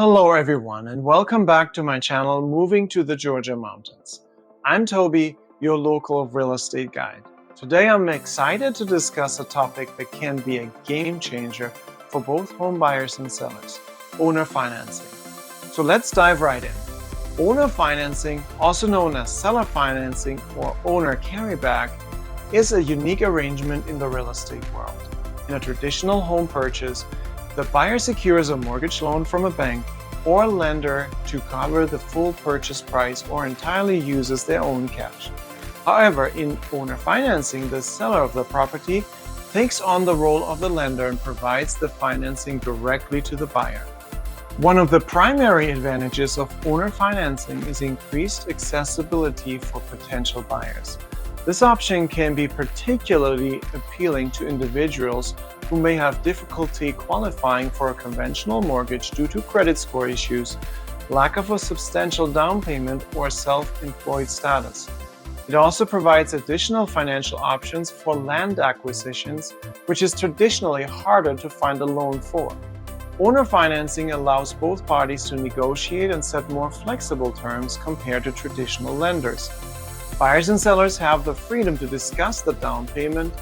Hello everyone and welcome back to my channel Moving to the Georgia Mountains. I'm Toby, your local real estate guide. Today I'm excited to discuss a topic that can be a game changer for both home buyers and sellers: owner financing. So let's dive right in. Owner financing, also known as seller financing or owner carryback, is a unique arrangement in the real estate world. In a traditional home purchase, the buyer secures a mortgage loan from a bank or lender to cover the full purchase price or entirely uses their own cash. However, in owner financing, the seller of the property takes on the role of the lender and provides the financing directly to the buyer. One of the primary advantages of owner financing is increased accessibility for potential buyers. This option can be particularly appealing to individuals who may have difficulty qualifying for a conventional mortgage due to credit score issues, lack of a substantial down payment, or self-employed status. It also provides additional financial options for land acquisitions, which is traditionally harder to find a loan for. Owner financing allows both parties to negotiate and set more flexible terms compared to traditional lenders. Buyers and sellers have the freedom to discuss the down payment,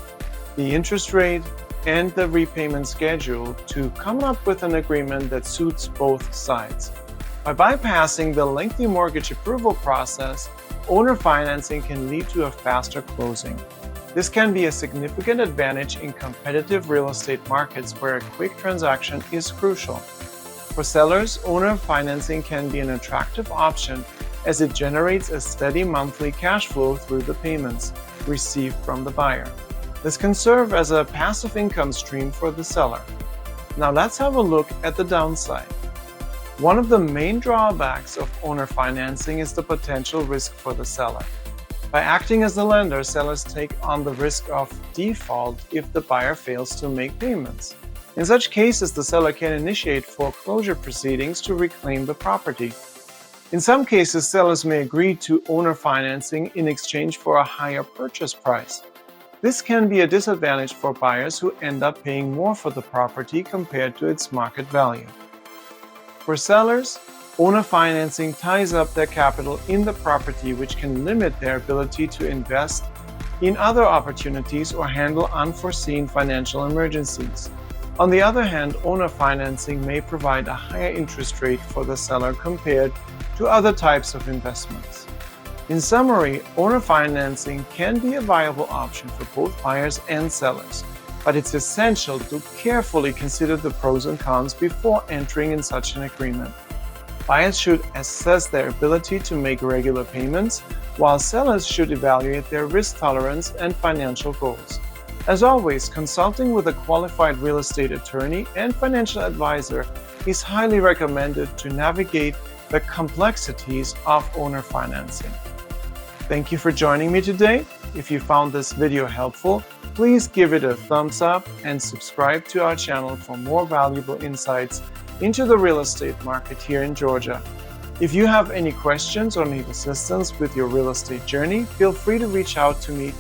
the interest rate, and the repayment schedule to come up with an agreement that suits both sides. By bypassing the lengthy mortgage approval process, owner financing can lead to a faster closing. This can be a significant advantage in competitive real estate markets where a quick transaction is crucial. For sellers, owner financing can be an attractive option as it generates a steady monthly cash flow through the payments received from the buyer. This can serve as a passive income stream for the seller. Now let's have a look at the downside. One of the main drawbacks of owner financing is the potential risk for the seller. By acting as the lender, sellers take on the risk of default if the buyer fails to make payments. In such cases, the seller can initiate foreclosure proceedings to reclaim the property. In some cases, sellers may agree to owner financing in exchange for a higher purchase price. This can be a disadvantage for buyers who end up paying more for the property compared to its market value. For sellers, owner financing ties up their capital in the property, which can limit their ability to invest in other opportunities or handle unforeseen financial emergencies. On the other hand, owner financing may provide a higher interest rate for the seller compared to other types of investments. In summary, owner financing can be a viable option for both buyers and sellers, but it's essential to carefully consider the pros and cons before entering in such an agreement. Buyers should assess their ability to make regular payments, while sellers should evaluate their risk tolerance and financial goals. As always, consulting with a qualified real estate attorney and financial advisor is highly recommended to navigate the complexities of owner financing. Thank you for joining me today. If you found this video helpful, please give it a thumbs up and subscribe to our channel for more valuable insights into the real estate market here in Georgia. If you have any questions or need assistance with your real estate journey, feel free to reach out to me.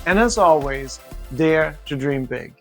And as always, dare to dream big.